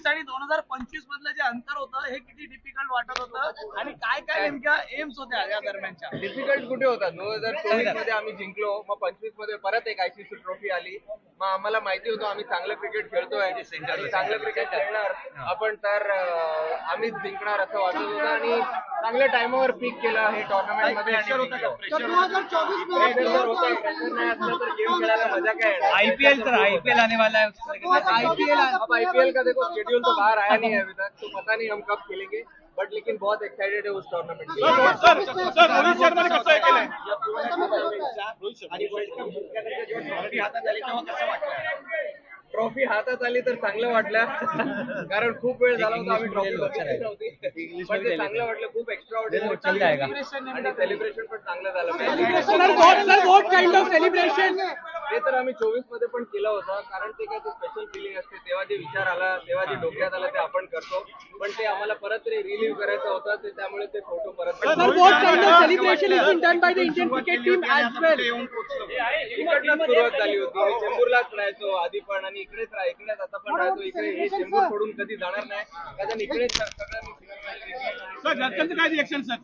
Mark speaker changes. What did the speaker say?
Speaker 1: 2020 आणि 2025 मधलं जे अंतर होतं हे किती डिफिकल्ट वाटत होतं आणि काय काय नेमक्या एम्स होत्या या दरम्यानच्या?
Speaker 2: डिफिकल्ट कुठे होता? 2024 मध्ये आम्ही जिंकलो, मग 25 मध्ये परत एक आयसीसी ट्रॉफी आली. मग आम्हाला माहिती होतं आम्ही चांगलं क्रिकेट खेळतोय आणि चांगलं क्रिकेट खेळणार आपण, तर आम्हीच जिंकणार असं वाटत होतं आणि चांगल्या टाइमावर पीक केलं हे टुर्नामेंट मध्ये.
Speaker 1: प्रेशर होतं का?
Speaker 2: प्रेशर होतं. प्रेशर नाही असलं तर गेम खेळायला मजा काय येणार?
Speaker 3: आईपीएल आने वाला है
Speaker 2: अब आईपीएल का देखो शेड्यूल तो बाहर आया नहीं है अभी तक, तो पता नहीं हम कब खेलेंगे, बट लेकिन बहुत एक्साइटेड है उस टूर्नामेंट के लिए.
Speaker 4: सर रोहित शर्माने कसं केलंय?
Speaker 1: आणि वर्ल्ड कप जिंकल्यानंतर जेव्हा ट्रॉफी हातात आली तेव्हा कसं वाटलं?
Speaker 2: ट्रॉफी हातात आली तर चांगलं वाटलं, कारण खूप वेळ झाला होता आम्ही ट्रॉफी बघितलीच नव्हती. पण ते चांगलं वाटलं, खूप एक्स्ट्रा आणि सेलिब्रेशन पण चांगलं झालं. ते तर आम्ही 24 मध्ये पण केलं होतं, कारण ते काय ते स्पेशल फिलिंग असते. तेव्हा जे विचार आला, तेव्हा जे डोक्यात आलं ते आपण करतो, पण ते आम्हाला परत रिलीव्ह करायचं होतं, ते त्यामुळे ते फोटो परत इकडनं सुरुवात झाली होती. मी चेंबूरलाच राहायचो आधी पण, आणि इकडेच आता पण राहतो इकडे. हे चेंबूर सोडून कधी जाणार नाही, कारण इकडेच सगळं
Speaker 4: सर घरच्यांचं काय रिएक्शन सर?